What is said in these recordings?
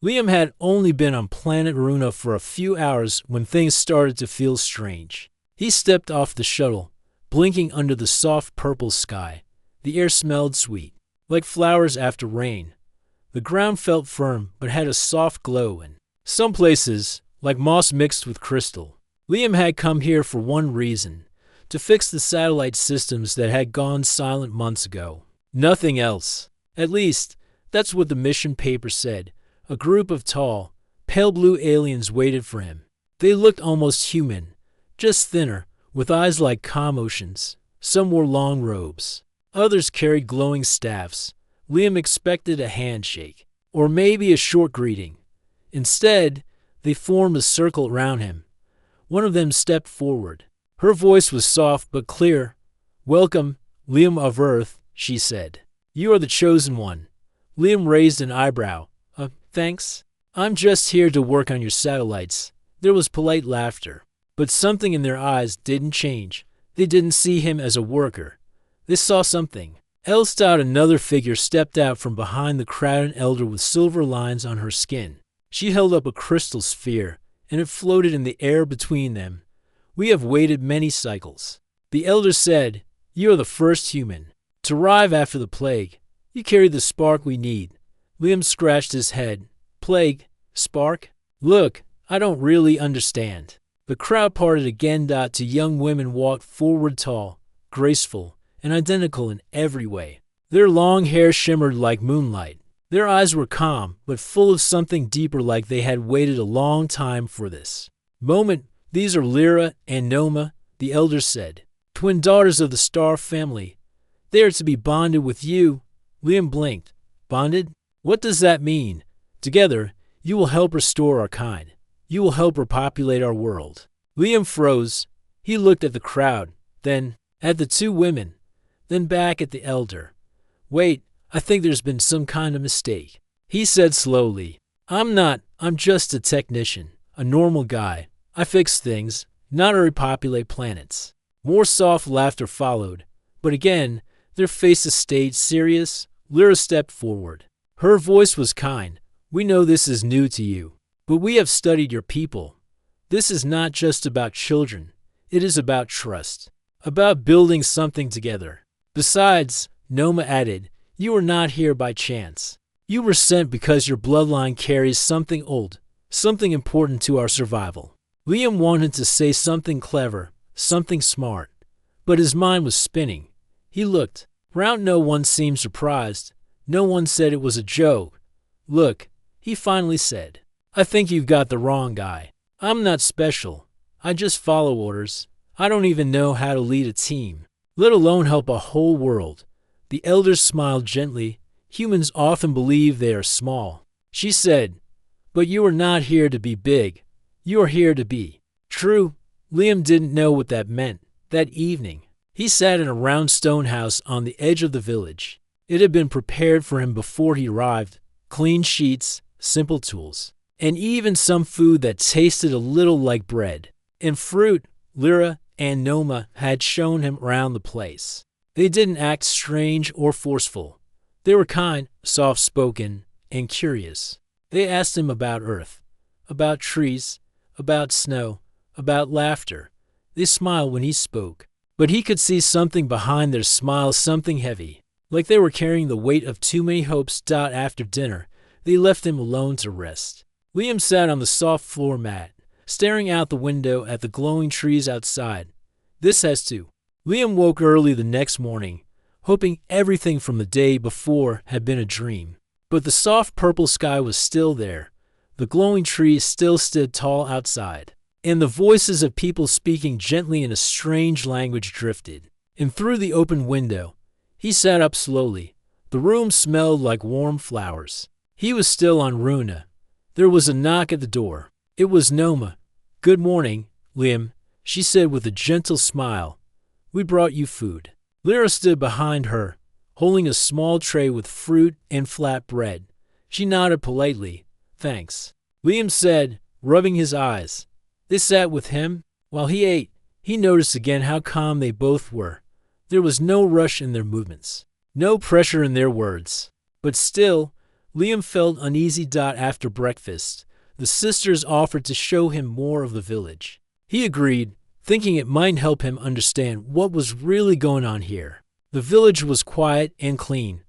Liam had only been on planet Runa for a few hours when things started to feel strange. He stepped off the shuttle, blinking under the soft purple sky. The air smelled sweet, like flowers after rain. The ground felt firm but had a soft glow in some places, like moss mixed with crystal. Liam had come here for one reason, to fix the satellite systems that had gone silent months ago. Nothing else. At least, that's what the mission paper said. A group of tall, pale blue aliens waited for him. They looked almost human, just thinner, with eyes like calm oceans. Some wore long robes. Others carried glowing staffs. Liam expected a handshake, or maybe a short greeting. Instead, they formed a circle around him. One of them stepped forward. Her voice was soft but clear. "Welcome, Liam of Earth," she said. "You are the chosen one." Liam raised an eyebrow. Thanks. I'm just here to work on your satellites." There was polite laughter, but something in their eyes didn't change. They didn't see him as a worker. They saw something else. Another figure stepped out from behind the crowd, an elder with silver lines on her skin. She held up a crystal sphere, and it floated in the air between them. "We have waited many cycles," the elder said. "You are the first human to arrive after the plague. You carry the spark we need." Liam scratched his head. "Plague? Spark? Look, I don't really understand." The crowd parted again. Two young women walked forward, tall, graceful, and identical in every way. Their long hair shimmered like moonlight. Their eyes were calm, but full of something deeper, like they had waited a long time for this moment. "These are Lyra and Noma," the elder said. "Twin daughters of the Star family. They are to be bonded with you." Liam blinked. "Bonded? What does that mean?" "Together, you will help restore our kind. You will help repopulate our world." Liam froze. He looked at the crowd, then at the two women, then back at the elder. "Wait, I think there's been some kind of mistake," he said slowly. I'm just a technician, a normal guy. I fix things, not repopulate planets." More soft laughter followed, but again, their faces stayed serious. Lyra stepped forward. Her voice was kind. "We know this is new to you, but we have studied your people. This is not just about children. It is about trust, about building something together." "Besides," Noma added, "you are not here by chance. You were sent because your bloodline carries something old, something important to our survival." Liam wanted to say something clever, something smart, but his mind was spinning. He looked round. No one seemed surprised. No one said it was a joke. "Look," he finally said, "I think you've got the wrong guy. I'm not special. I just follow orders. I don't even know how to lead a team, let alone help a whole world." The elder smiled gently. "Humans often believe they are small," she said, "but you are not here to be big. You are here to be true." Liam didn't know what that meant. That evening, he sat in a round stone house on the edge of the village. It had been prepared for him before he arrived. Clean sheets, simple tools, and even some food that tasted a little like bread. And fruit. Lyra and Noma had shown him around the place. They didn't act strange or forceful. They were kind, soft-spoken, and curious. They asked him about Earth, about trees, about snow, about laughter. They smiled when he spoke, but he could see something behind their smiles, something heavy, like they were carrying the weight of too many hopes. After dinner, they left him alone to rest. Liam sat on the soft floor mat, staring out the window at the glowing trees outside. This has to. Liam woke early the next morning, hoping everything from the day before had been a dream. But the soft purple sky was still there. The glowing trees still stood tall outside, and the voices of people speaking gently in a strange language drifted in through the open window. He sat up slowly. The room smelled like warm flowers. He was still on Runa. There was a knock at the door. It was Noma. "Good morning, Liam," she said with a gentle smile. "We brought you food." Lyra stood behind her, holding a small tray with fruit and flat bread. She nodded politely. "Thanks," Liam said, rubbing his eyes. They sat with him while he ate. He noticed again how calm they both were. There was no rush in their movements, no pressure in their words. But still, Liam felt uneasy. After breakfast, the sisters offered to show him more of the village. He agreed, thinking it might help him understand what was really going on here. The village was quiet and clean.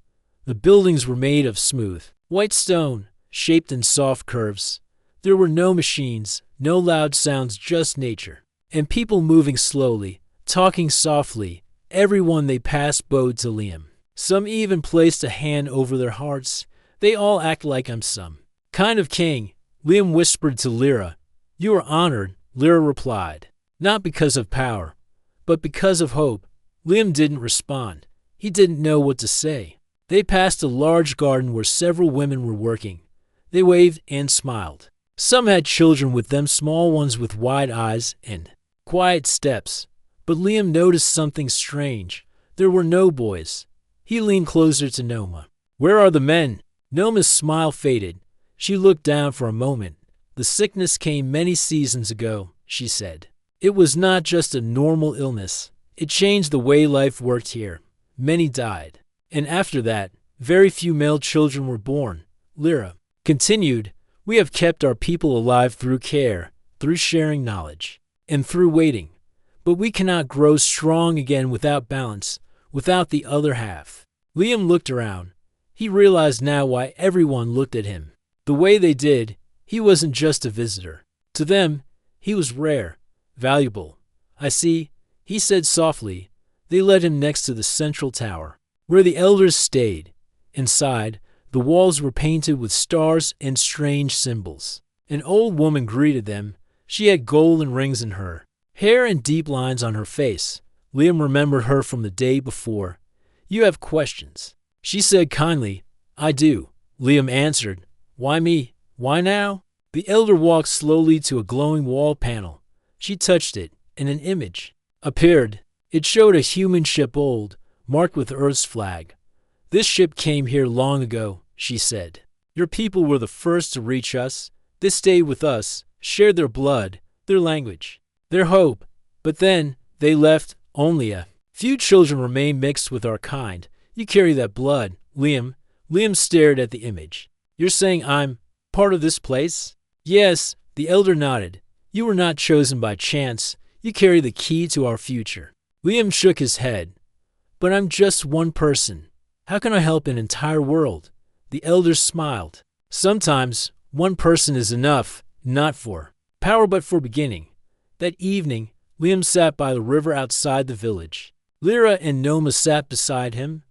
The buildings were made of smooth, white stone, shaped in soft curves. There were no machines, no loud sounds, just nature. And people moving slowly, talking softly. Everyone they passed bowed to Liam. Some even placed a hand over their hearts. They all act like I'm some kind of king, Liam whispered to Lyra. You are honored, Lyra replied. Not because of power, but because of hope. Liam didn't respond. He didn't know what to say. They passed a large garden where several women were working. They waved and smiled. Some had children with them, small ones with wide eyes and quiet steps. But Liam noticed something strange. There were no boys. He leaned closer to Noma. Where are the men? Noma's smile faded. She looked down for a moment. The sickness came many seasons ago, she said. It was not just a normal illness. It changed the way life worked here. Many died. And after that, very few male children were born. Lyra continued, we have kept our people alive through care, through sharing knowledge, and through waiting. But we cannot grow strong again without balance, without the other half. Liam looked around. He realized now why everyone looked at him the way they did. He wasn't just a visitor. To them, he was rare, valuable. I see, he said softly. They led him next to the central tower, where the elders stayed. Inside, the walls were painted with stars and strange symbols. An old woman greeted them. She had golden rings in her hair and deep lines on her face. Liam remembered her from the day before. You have questions, she said kindly. I do, Liam answered. Why me? Why now? The elder walked slowly to a glowing wall panel. She touched it, and an image appeared. It showed a human ship, old, marked with Earth's flag. This ship came here long ago, she said. Your people were the first to reach us. They stayed with us, shared their blood, their language, their hope. But then they left. Only a few children remain mixed with our kind. You carry that blood, Liam. Liam stared at the image. You're saying I'm part of this place? Yes, the elder nodded. You were not chosen by chance. You carry the key to our future. Liam shook his head. But I'm just one person. How can I help an entire world? The elder smiled. Sometimes one person is enough, not for power but for beginning. That evening, Liam sat by the river outside the village. Lyra and Noma sat beside him.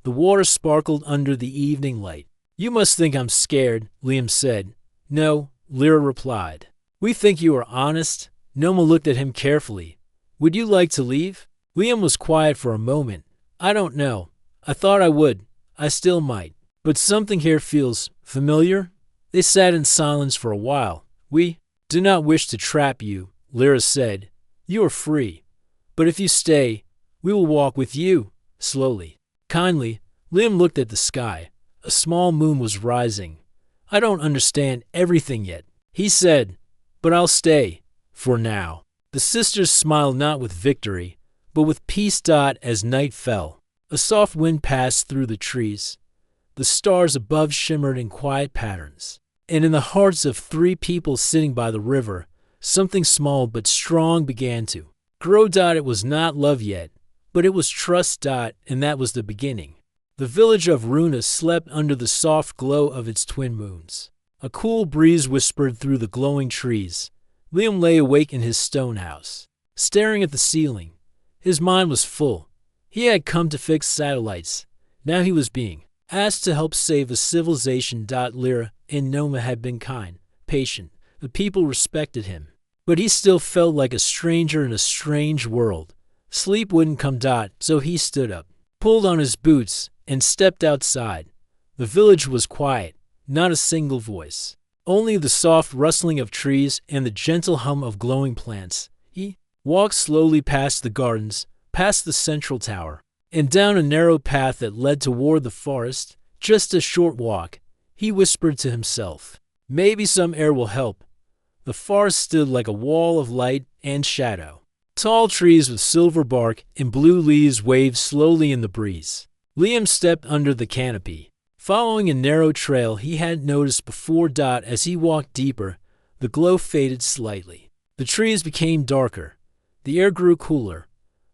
The water sparkled under the evening light. You must think I'm scared, Liam said. No, Lyra replied. We think you are honest. Noma looked at him carefully. Would you like to leave? Liam was quiet for a moment. I don't know. I thought I would. I still might. But something here feels familiar. They sat in silence for a while. We do not wish to trap you, Lyra said. You are free. But if you stay, we will walk with you, slowly. Kindly, Liam looked at the sky. A small moon was rising. I don't understand everything yet, he said, but I'll stay, for now. The sisters smiled not with victory, but with peace. As night fell, a soft wind passed through the trees. The stars above shimmered in quiet patterns. And in the hearts of three people sitting by the river, something small but strong began to grow. It was not love yet, but it was trust. And that was the beginning. The village of Runa slept under the soft glow of its twin moons. A cool breeze whispered through the glowing trees. Liam lay awake in his stone house, staring at the ceiling. His mind was full. He had come to fix satellites. Now he was being asked to help save a civilization. Lyra and Noma had been kind, patient. The people respected him. But he still felt like a stranger in a strange world. Sleep wouldn't come. So he stood up, pulled on his boots, and stepped outside. The village was quiet, not a single voice. Only the soft rustling of trees and the gentle hum of glowing plants. He walked slowly past the gardens, past the central tower, and down a narrow path that led toward the forest. Just a short walk, he whispered to himself. Maybe some air will help. The forest stood like a wall of light and shadow. Tall trees with silver bark and blue leaves waved slowly in the breeze. Liam stepped under the canopy, Following a narrow trail he hadn't noticed before. As he walked deeper, the glow faded slightly. The trees became darker. The air grew cooler.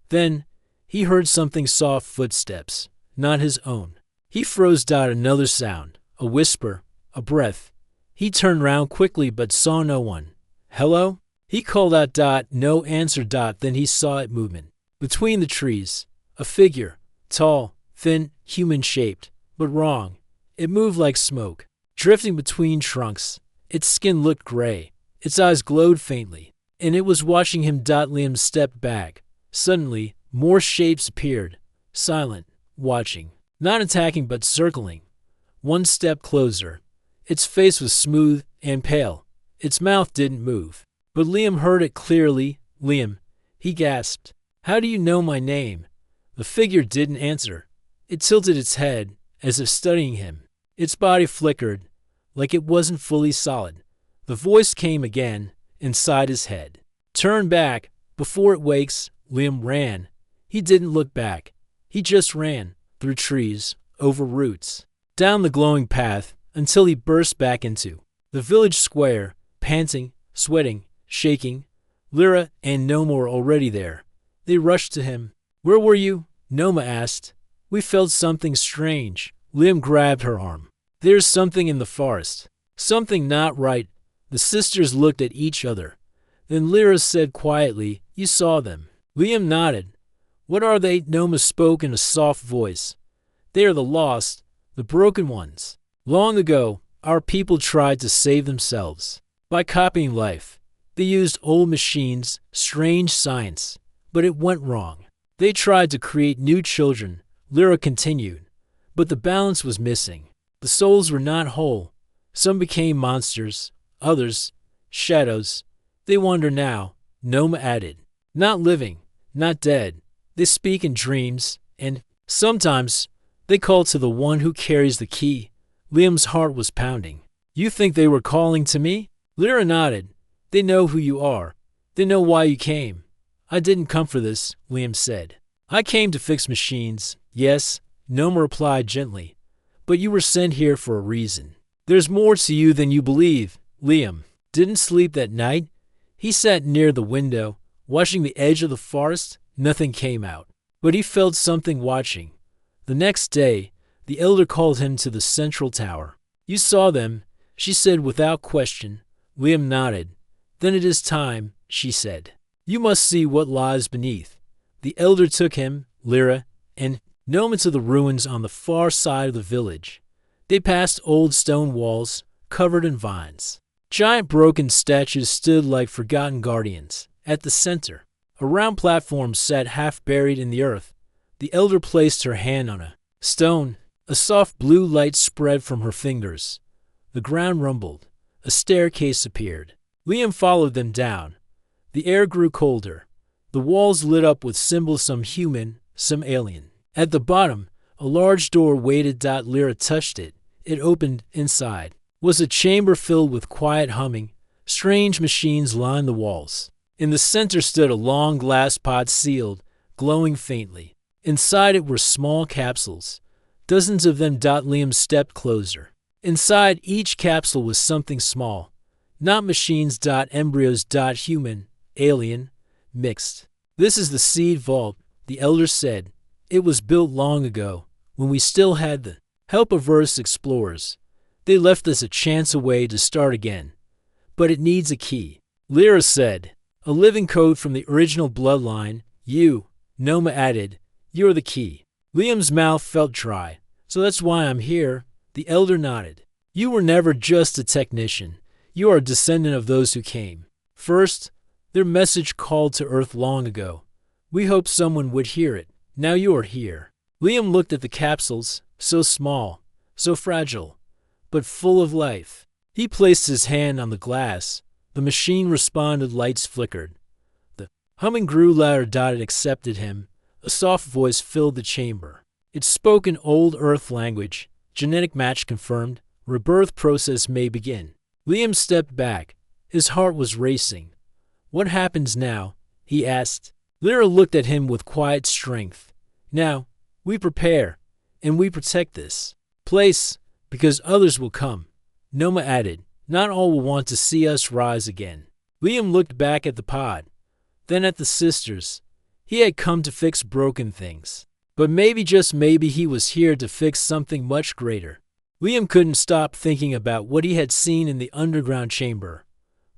Then, he heard something soft footsteps, not his own. He froze. Another sound, a whisper, a breath. He turned round quickly but saw no one. Hello? He called out. No answer. Then he saw it movement. Between the trees, a figure, tall, thin, human-shaped, but wrong. It moved like smoke, drifting between trunks. Its skin looked gray. Its eyes glowed faintly, and it was watching him. Liam stepped back. Suddenly, more shapes appeared, silent, watching, not attacking but circling. One step closer. Its face was smooth and pale. Its mouth didn't move. But Liam heard it clearly. Liam, he gasped. How do you know my name? The figure didn't answer. It tilted its head, as if studying him. Its body flickered, like it wasn't fully solid. The voice came again, inside his head. Turn back, before it wakes. Liam ran. He didn't look back. He just ran, through trees, over roots, down the glowing path, until he burst back into the village square, panting, sweating, shaking. Lyra and Noma were already there. They rushed to him. Where were you? Noma asked. We felt something strange. Liam grabbed her arm. There's something in the forest. Something not right. The sisters looked at each other. Then Lyra said quietly, You saw them. Liam nodded. What are they? Noma spoke in a soft voice. They are the lost, the broken ones. Long ago, our people tried to save themselves. By copying life. They used old machines, strange science. But it went wrong. They tried to create new children, Lyra continued. But the balance was missing. The souls were not whole. Some became monsters, others, shadows. They wander now, Noma added. Not living, not dead. They speak in dreams, and sometimes they call to the one who carries the key. Liam's heart was pounding. You think they were calling to me? Lyra nodded. They know who you are. They know why you came. I didn't come for this, Liam said. I came to fix machines. Yes, Noma replied gently. But you were sent here for a reason. There's more to you than you believe. Liam didn't sleep that night. He sat near the window, watching the edge of the forest. Nothing came out. But he felt something watching. The next day, the elder called him to the central tower. You saw them, she said without question. Liam nodded. Then it is time, she said. You must see what lies beneath. The elder took him, Lyra, and Noma to the ruins on the far side of the village. They passed old stone walls, covered in vines. Giant broken statues stood like forgotten guardians. At the center, a round platform sat half buried in the earth. The elder placed her hand on a stone. A soft blue light spread from her fingers. The ground rumbled. A staircase appeared. Liam followed them down. The air grew colder. The walls lit up with symbols, some human, some alien. At the bottom, a large door waited. Lyra touched it. It opened. Inside was a chamber filled with quiet humming. Strange machines lined the walls. In the center stood a long glass pot sealed, glowing faintly. Inside it were small capsules. Dozens of them. Liam stepped closer. Inside each capsule was something small. Not machines. Embryos. Human, alien, mixed. This is the seed vault, the elder said. It was built long ago, when we still had the help of Earth's explorers. They left us a chance away to start again. But it needs a key. Lyra said. A living code from the original bloodline. You, Noma added. You're the key. Liam's mouth felt dry. So that's why I'm here. The elder nodded. You were never just a technician. You are a descendant of those who came. First, their message called to Earth long ago. We hoped someone would hear it. Now you are here. Liam looked at the capsules, so small, so fragile, but full of life. He placed his hand on the glass. The machine responded. Lights flickered. The humming grew louder. It accepted him. A soft voice filled the chamber. It spoke in old Earth language. Genetic match confirmed. Rebirth process may begin. Liam stepped back. His heart was racing. What happens now? He asked. Lyra looked at him with quiet strength. Now, we prepare, and we protect this. place, because others will come. Noma added, not all will want to see us rise again. Liam looked back at the pod, then at the sisters. He had come to fix broken things. But maybe, just maybe, he was here to fix something much greater. Liam couldn't stop thinking about what he had seen in the underground chamber.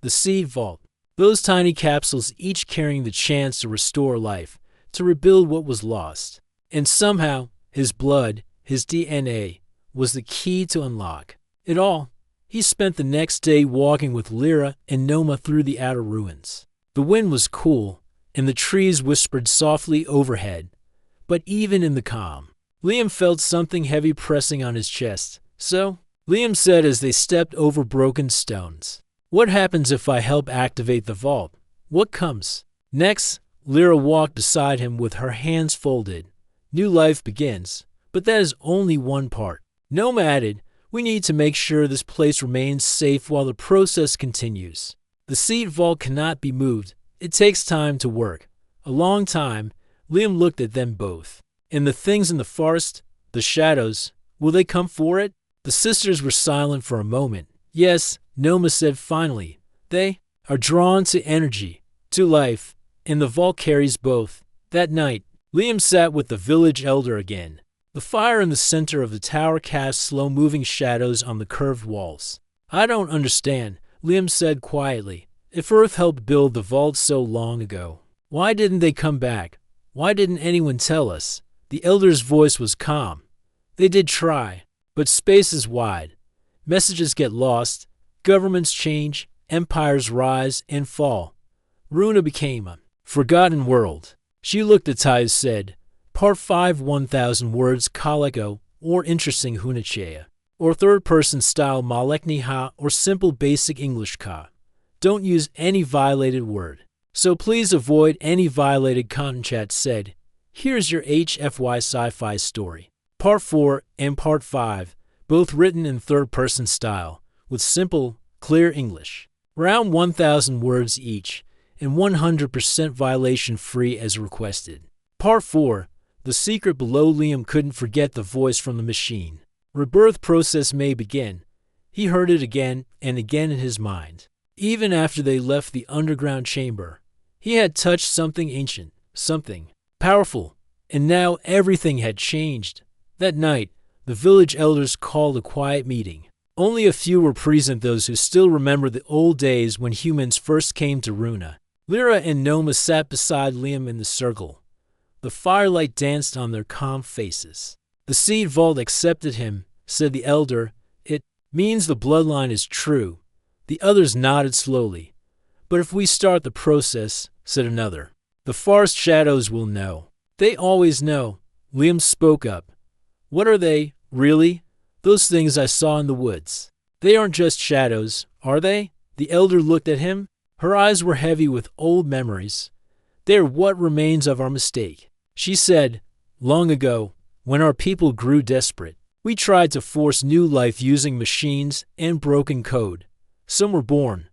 The seed vault. Those tiny capsules, each carrying the chance to restore life, to rebuild what was lost. And somehow, his blood, his DNA, was the key to unlock it all. He spent the next day walking with Lyra and Noma through the outer ruins. The wind was cool, and the trees whispered softly overhead. But even in the calm, Liam felt something heavy pressing on his chest. So, Liam said as they stepped over broken stones, what happens if I help activate the vault? What comes next? Lyra walked beside him with her hands folded. New life begins, but that is only one part. Noma added, we need to make sure this place remains safe while the process continues. The seed vault cannot be moved. It takes time to work. A long time. Liam looked at them both. And the things in the forest, the shadows, will they come for it? The sisters were silent for a moment. Yes, Noma said finally. They are drawn to energy, to life, and the vault carries both. That night, Liam sat with the village elder again. The fire in the center of the tower cast slow-moving shadows on the curved walls. I don't understand, Liam said quietly. If Earth helped build the vault so long ago, why didn't they come back? Why didn't anyone tell us? The elder's voice was calm. They did try, but space is wide. Messages get lost, governments change, empires rise and fall. Runa became a forgotten world. She looked at Ty and said, Part 5 1,000 words Calico or interesting Hunachea, or third-person style Malekni Ha or simple basic English Ka. Don't use any violated word. So please avoid any violated content. Chat said, here's your HFY Sci-Fi story. Part 4 and Part 5, both written in third-person style, with simple, clear English. Around 1,000 words each, and 100% violation-free as requested. Part 4, the secret below. Liam couldn't forget the voice from the machine. Rebirth process may begin. He heard it again and again in his mind. Even after they left the underground chamber, he had touched something ancient, something powerful, and now everything had changed. That night, the village elders called a quiet meeting. Only a few were present, those who still remember the old days when humans first came to Runa. Lyra and Noma sat beside Liam in the circle. The firelight danced on their calm faces. The seed vault accepted him, said the elder. It means the bloodline is true. The others nodded slowly. But if we start the process, said another, the forest shadows will know. They always know. Liam spoke up. What are they, really? Those things I saw in the woods. They aren't just shadows, are they? The elder looked at him. Her eyes were heavy with old memories. They are what remains of our mistake. She said, long ago, when our people grew desperate, we tried to force new life using machines and broken code. Some were born,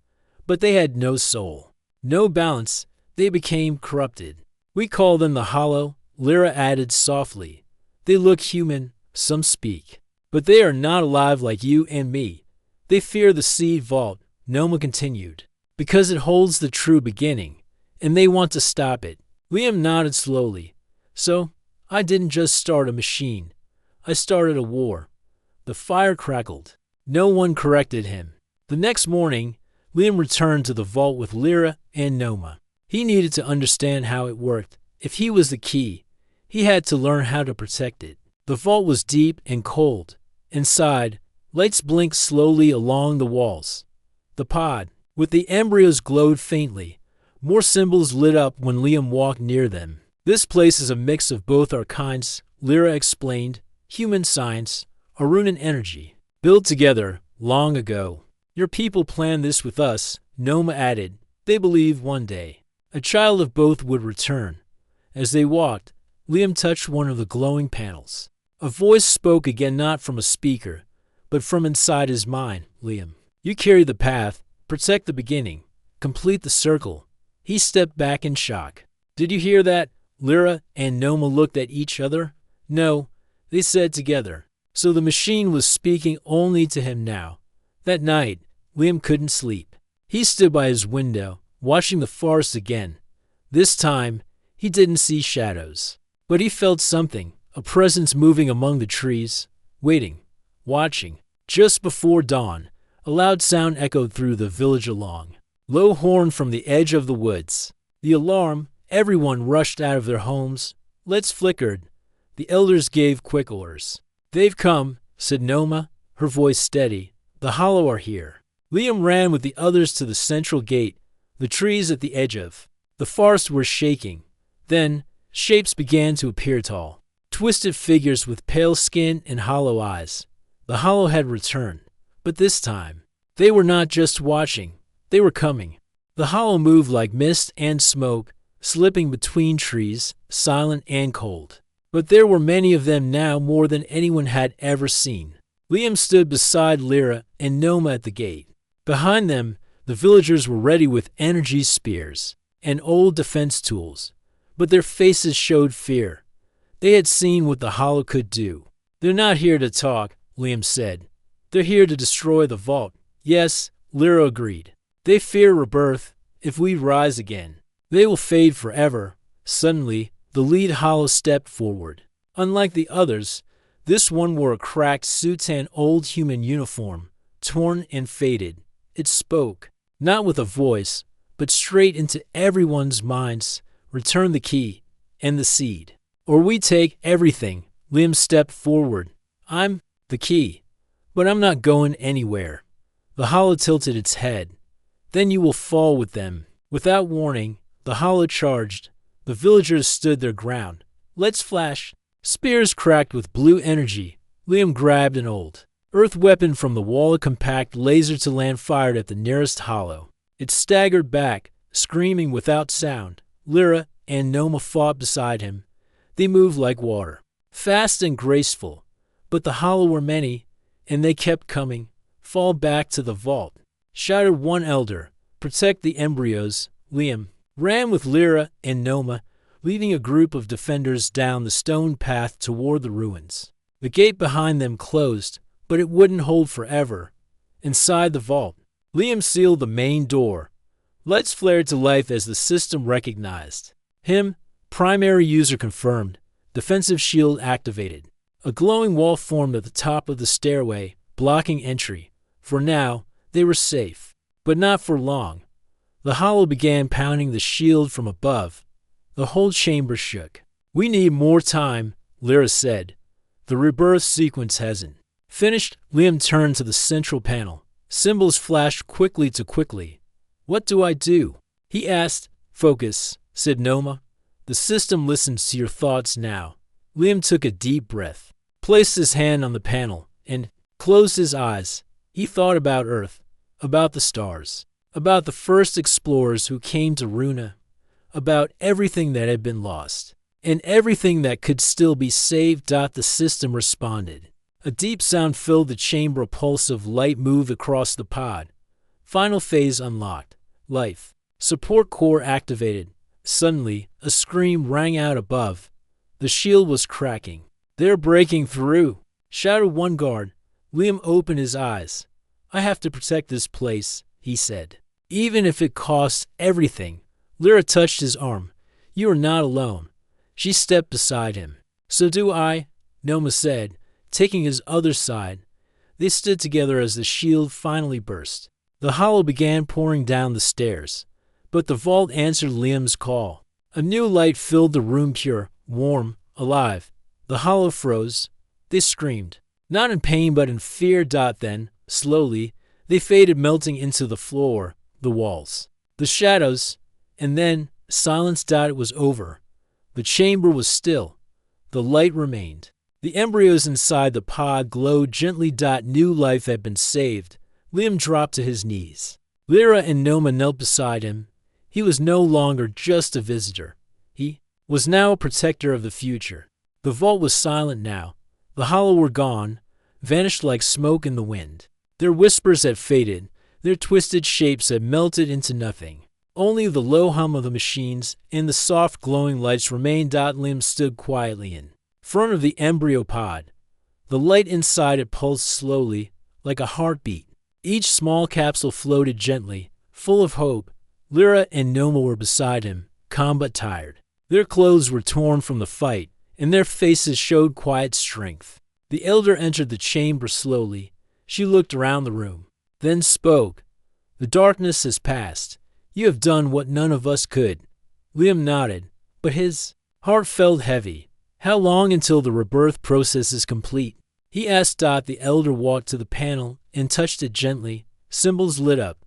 but they had no soul, no balance. They became corrupted. We call them the Hollow, Lyra added softly. They look human, some speak, but they are not alive like you and me. They fear the seed vault, Noma continued, because it holds the true beginning, and they want to stop it. Liam nodded slowly. So, I didn't just start a machine. I started a war. The fire crackled. No one corrected him. The next morning, Liam returned to the vault with Lyra and Noma. He needed to understand how it worked. If he was the key, he had to learn how to protect it. The vault was deep and cold. Inside, lights blinked slowly along the walls. The pod, with the embryos, glowed faintly. More symbols lit up when Liam walked near them. This place is a mix of both our kinds, Lyra explained. Human science, Arunan energy, built together long ago. Your people planned this with us, Noma added. They believed one day a child of both would return. As they walked, Liam touched one of the glowing panels. A voice spoke again, not from a speaker, but from inside his mind. Liam, you carry the path, protect the beginning, complete the circle. He stepped back in shock. Did you hear that? Lyra and Noma looked at each other. No, they said together. So the machine was speaking only to him now. That night, Liam couldn't sleep. He stood by his window, watching the forest again. This time, he didn't see shadows. But he felt something, a presence moving among the trees, waiting, watching. Just before dawn, a loud sound echoed through the village along. Low horn from the edge of the woods. The alarm, everyone rushed out of their homes. Lights flickered. The elders gave quick orders. "They've come," said Noma, her voice steady. "The Hollow are here." Liam ran with the others to the central gate, the trees at the edge of. The forest were shaking. Then, shapes began to appear tall. Twisted figures with pale skin and hollow eyes. The Hollow had returned. But this time, they were not just watching. They were coming. The Hollow moved like mist and smoke, slipping between trees, silent and cold. But there were many of them now, more than anyone had ever seen. Liam stood beside Lyra and Noma at the gate. Behind them, the villagers were ready with energy spears and old defense tools, but their faces showed fear. They had seen what the Hollow could do. "They're not here to talk," Liam said. "They're here to destroy the vault." "Yes," Lyra agreed. "They fear rebirth. If we rise again, they will fade forever." Suddenly, the lead Hollow stepped forward. Unlike the others, this one wore a cracked soutane old human uniform, torn and faded. It spoke, not with a voice, but straight into everyone's minds. "Return the key and the seed, or we take everything." Liam stepped forward. "I'm the key, but I'm not going anywhere." The Hollow tilted its head. "Then you will fall with them." Without warning, the Hollow charged. The villagers stood their ground. Lights flashed. Spears cracked with blue energy. Liam grabbed an old earth weapon from the wall, a compact laser to land fired at the nearest Hollow. It staggered back, screaming without sound. Lyra and Noma fought beside him. They moved like water, fast and graceful. But the Hollow were many, and they kept coming. "Fall back to the vault," shouted one elder. "Protect the embryos." Liam ran with Lyra and Noma, leading a group of defenders down the stone path toward the ruins. The gate behind them closed, but it wouldn't hold forever. Inside the vault, Liam sealed the main door. Lights flared to life as the system recognized him. Primary user confirmed. Defensive shield activated. A glowing wall formed at the top of the stairway, blocking entry. For now, they were safe. But not for long. The Hollow began pounding the shield from above. The whole chamber shook. "We need more time," Lyra said. "The rebirth sequence hasn't finished." Liam turned to the central panel. Symbols flashed quickly to quickly. "What do I do?" he asked. "Focus," said Noma. "The system listens to your thoughts now." Liam took a deep breath, placed his hand on the panel, and closed his eyes. He thought about Earth, about the stars, about the first explorers who came to Runa, about everything that had been lost, and everything that could still be saved. The system responded. A deep sound filled the chamber. A pulse of light moved across the pod. Final phase unlocked. Life support core activated. Suddenly, a scream rang out above. The shield was cracking. "They're breaking through," shouted one guard. Liam opened his eyes. "I have to protect this place," he said. "Even if it costs everything." Lyra touched his arm. "You are not alone." She stepped beside him. "So do I," Noma said, taking his other side. They stood together as the shield finally burst. The Hollow began pouring down the stairs. But the vault answered Liam's call. A new light filled the room, pure, warm, alive. The Hollow froze. They screamed, not in pain but in fear. Then, slowly, they faded, melting into the floor, the walls, the shadows, and then silence. It was over. The chamber was still. The light remained. The embryos inside the pod glowed gently. New life had been saved. Liam dropped to his knees. Lyra and Noma knelt beside him. He was no longer just a visitor. He was now a protector of the future. The vault was silent now. The Hollow were gone, vanished like smoke in the wind. Their whispers had faded. Their twisted shapes had melted into nothing. Only the low hum of the machines and the soft glowing lights remained. Liam stood quietly in front of the embryo pod. The light inside it pulsed slowly, like a heartbeat. Each small capsule floated gently, full of hope. Lyra and Noma were beside him, calm but tired. Their clothes were torn from the fight, and their faces showed quiet strength. The elder entered the chamber slowly. She looked around the room, then spoke. "The darkness has passed. You have done what none of us could." Liam nodded, but his heart felt heavy. "How long until the rebirth process is complete?" he asked. The elder walked to the panel and touched it gently. Symbols lit up.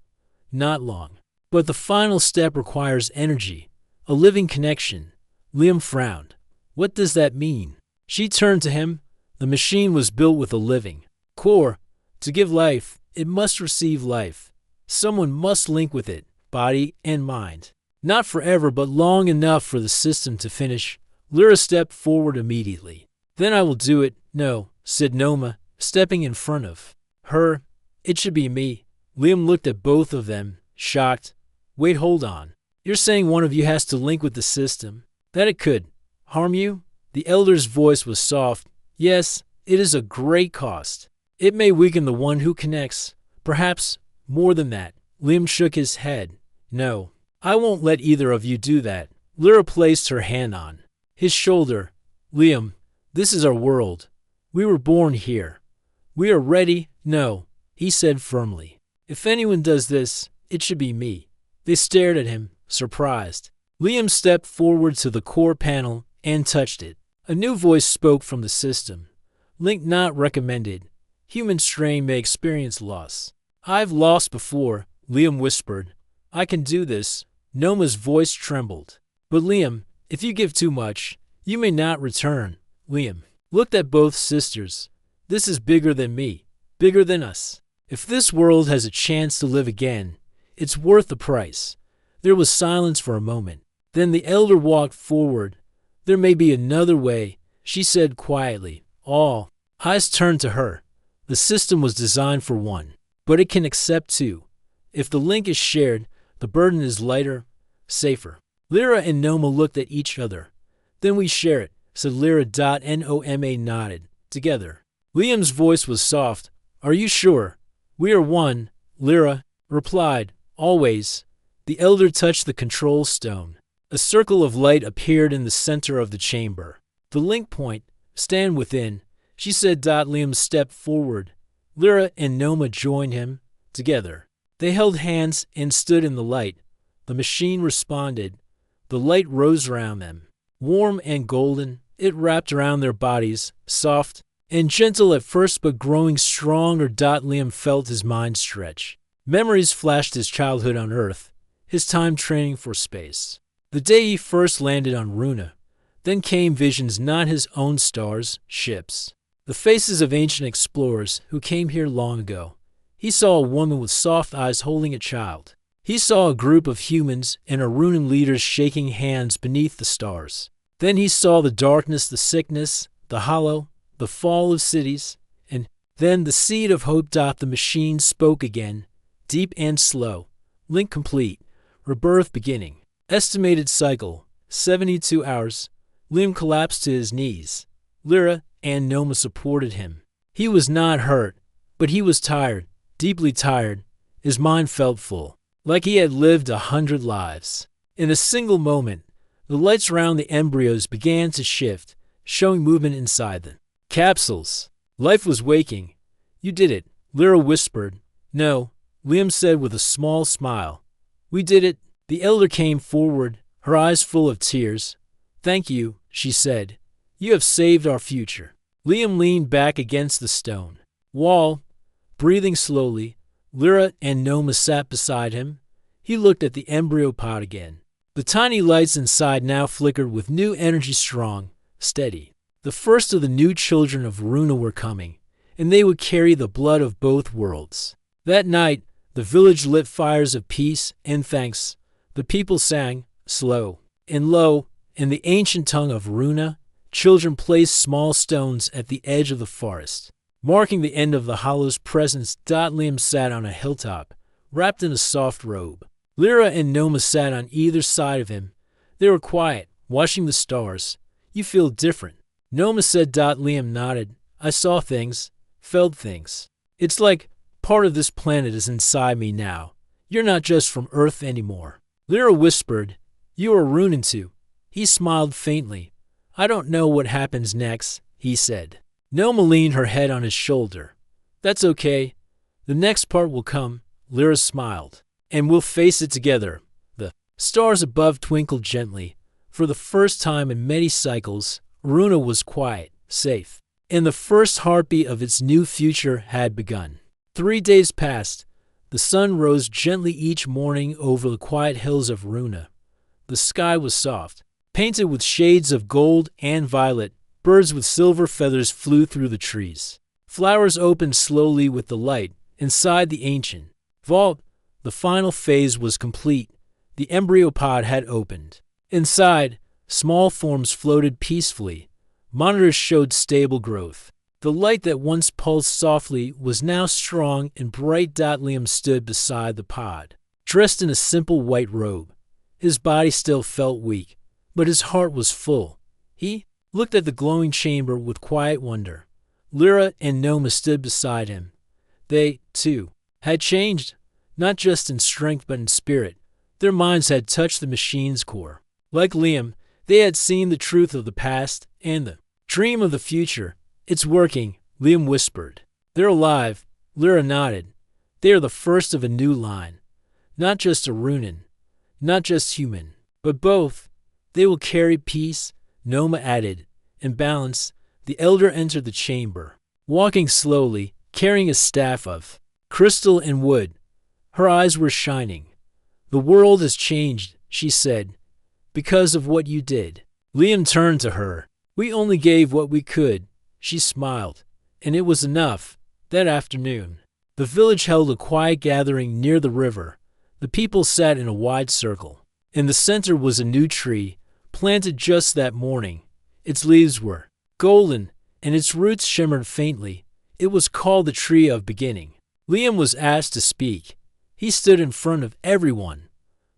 "Not long. But the final step requires energy, a living connection." Liam frowned. "What does that mean?" She turned to him. "The machine was built with a living core. To give life, it must receive life. Someone must link with it, body and mind. Not forever, but long enough for the system to finish." Lyra stepped forward immediately. "Then I will do it." "No," said Noma, stepping in front of her. "It should be me." Liam looked at both of them, shocked. "Wait, hold on. You're saying one of you has to link with the system? That it could harm you?" The elder's voice was soft. "Yes, it is a great cost. It may weaken the one who connects. Perhaps more than that." Liam shook his head. "No, I won't let either of you do that." Lyra placed her hand on his shoulder. "Liam, this is our world. We were born here. We are ready." "No," he said firmly. "If anyone does this, it should be me." They stared at him, surprised. Liam stepped forward to the core panel and touched it. A new voice spoke from the system. "Link not recommended. Human strain may experience loss." "I've lost before," Liam whispered. "I can do this." Noma's voice trembled. "But Liam, if you give too much, you may not return." Liam looked at both sisters. "This is bigger than me, bigger than us. If this world has a chance to live again, it's worth the price." There was silence for a moment. Then the elder walked forward. "There may be another way," she said quietly. All eyes turned to her. The system was designed for one, but it can accept two. If the link is shared, the burden is lighter, safer. Lyra and Noma looked at each other. "Then we share it," said Lyra. Noma nodded. "Together." Liam's voice was soft. "Are you sure?" "We are one," Lyra replied. "Always." The elder touched the control stone. A circle of light appeared in the center of the chamber. "The link point. Stand within," she said. Liam stepped forward. Lyra and Noma joined him. Together, they held hands and stood in the light. The machine responded. The light rose around them. Warm and golden, it wrapped around their bodies, soft and gentle at first but growing stronger. Liam felt his mind stretch. Memories flashed his childhood on Earth, his time training for space. The day he first landed on Runa. Then came visions, not his own stars, ships. The faces of ancient explorers who came here long ago. He saw a woman with soft eyes holding a child. He saw a group of humans and Arunan leaders shaking hands beneath the stars. Then he saw the darkness, the sickness, the hollow, the fall of cities, and then the seed of hope. The machine spoke again, deep and slow. Link complete. Rebirth beginning. Estimated cycle, 72 hours. Liam collapsed to his knees. Lyra and Noma supported him. He was not hurt, but he was tired, deeply tired. His mind felt full, like he had lived 100 lives. In a single moment, the lights around the embryos began to shift, showing movement inside them. Capsules. Life was waking. "You did it," Lyra whispered. "No," Liam said with a small smile. "We did it." The elder came forward, her eyes full of tears. "Thank you," she said. "You have saved our future." Liam leaned back against the stone wall, breathing slowly. Lyra and Noma sat beside him. He looked at the embryo pod again. The tiny lights inside now flickered with new energy, strong, steady. The first of the new children of Runa were coming, and they would carry the blood of both worlds. That night, the village lit fires of peace and thanks. The people sang, slow and low, in the ancient tongue of Runa. Children placed small stones at the edge of the forest, marking the end of the hollow's presence. Liam sat on a hilltop, wrapped in a soft robe. Lyra and Noma sat on either side of him. They were quiet, watching the stars. "You feel different," Noma said. Liam nodded. I saw things, felt things. It's like part of this planet is inside me now. You're not just from Earth anymore. Lyra whispered, You are Runan too. He smiled faintly. I don't know what happens next, he said. Noma leaned her head on his shoulder. That's okay. The next part will come, Lyra smiled. And we'll face it together. The stars above twinkled gently. For the first time in many cycles, Runa was quiet, safe. And the first heartbeat of its new future had begun. 3 days passed. The sun rose gently each morning over the quiet hills of Runa. The sky was soft, painted with shades of gold and violet. Birds with silver feathers flew through the trees. Flowers opened slowly with the light. Inside the ancient vault, the final phase was complete. The embryo pod had opened. Inside, small forms floated peacefully. Monitors showed stable growth. The light that once pulsed softly was now strong and bright. Liam stood beside the pod, dressed in a simple white robe. His body still felt weak, but his heart was full. He looked at the glowing chamber with quiet wonder. Lyra and Noma stood beside him. They, too, had changed, not just in strength but in spirit. Their minds had touched the machine's core. Like Liam, they had seen the truth of the past and the dream of the future. It's working, Liam whispered. They're alive, Lyra nodded. They are the first of a new line. Not just a Runan, not just human, but both. They will carry peace, Noma added, and balance. The elder entered the chamber, walking slowly, carrying a staff of crystal and wood. Her eyes were shining. The world has changed, she said, because of what you did. Liam turned to her. We only gave what we could, she smiled, and it was enough. That afternoon, the village held a quiet gathering near the river. The people sat in a wide circle. In the center was a new tree, planted just that morning. Its leaves were golden, and its roots shimmered faintly. It was called the Tree of Beginning. Liam was asked to speak. He stood in front of everyone.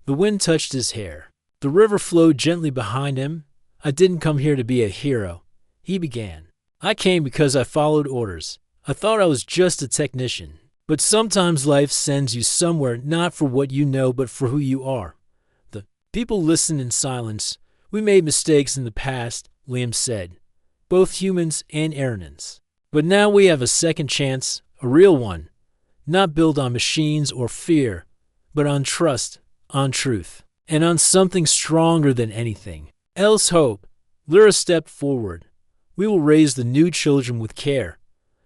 The wind touched his hair. The river flowed gently behind him. I didn't come here to be a hero, he began. I came because I followed orders. I thought I was just a technician. But sometimes life sends you somewhere not for what you know but for who you are. The people listened in silence. We made mistakes in the past, Liam said. Both humans and Aranans. But now we have a second chance, a real one. Not built on machines or fear, but on trust, on truth, and on something stronger than anything else, hope. Lyra stepped forward. We will raise the new children with care.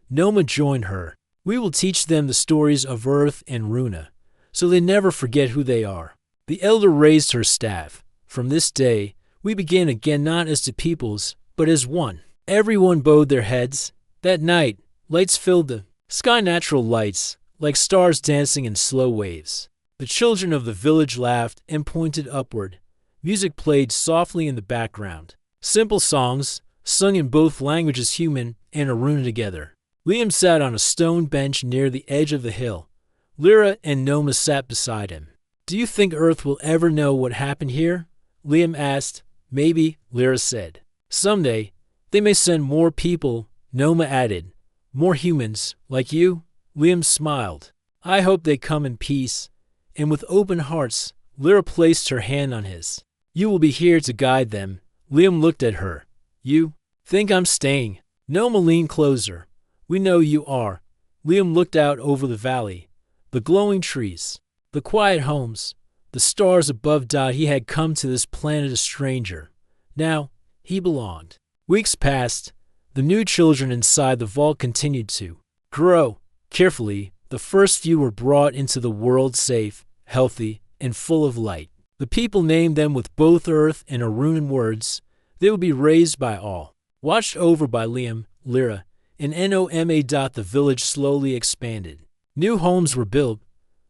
Noma joined her. We will teach them the stories of Earth and Runa, so they never forget who they are. The elder raised her staff. From this day, we begin again not as two peoples, but as one. Everyone bowed their heads. That night, lights filled the sky, natural lights, like stars dancing in slow waves. The children of the village laughed and pointed upward. Music played softly in the background. Simple songs, sung in both languages, human and Aruna together. Liam sat on a stone bench near the edge of the hill. Lyra and Noma sat beside him. Do you think Earth will ever know what happened here? Liam asked. Maybe, Lyra said. Someday, they may send more people, Noma added. More humans, like you? Liam smiled. I hope they come in peace. And with open hearts, Lyra placed her hand on his. You will be here to guide them. Liam looked at her. You think I'm staying? Noma leaned closer. We know you are. Liam looked out over the valley. The glowing trees, the quiet homes, the stars above. He had come to this planet a stranger. Now, he belonged. Weeks passed. The new children inside the vault continued to grow. Carefully, the first few were brought into the world safe, healthy, and full of light. The people named them with both Earth and Arunan words. They would be raised by all. Watched over by Liam, Lyra, and Noma. The village slowly expanded. New homes were built.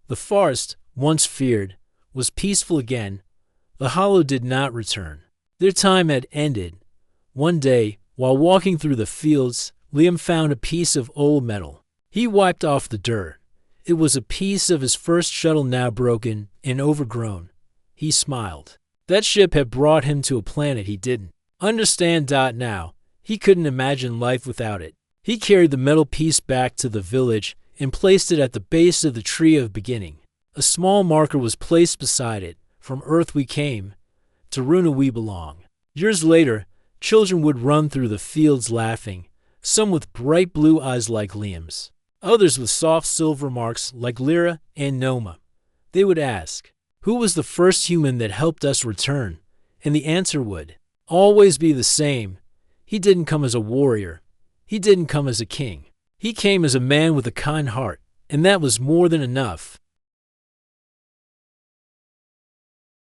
The forest, once feared, was peaceful again. The hollow did not return. Their time had ended. One day, while walking through the fields, Liam found a piece of old metal. He wiped off the dirt. It was a piece of his first shuttle, now broken and overgrown. He smiled. That ship had brought him to a planet he didn't understand. Now, he couldn't imagine life without it. He carried the metal piece back to the village and placed it at the base of the tree of beginning. A small marker was placed beside it. From Earth we came, to Runa we belong. Years later, children would run through the fields laughing, some with bright blue eyes like Liam's, others with soft silver marks like Lyra and Noma. They would ask, who was the first human that helped us return? And the answer would always be the same. He didn't come as a warrior. He didn't come as a king. He came as a man with a kind heart, and that was more than enough.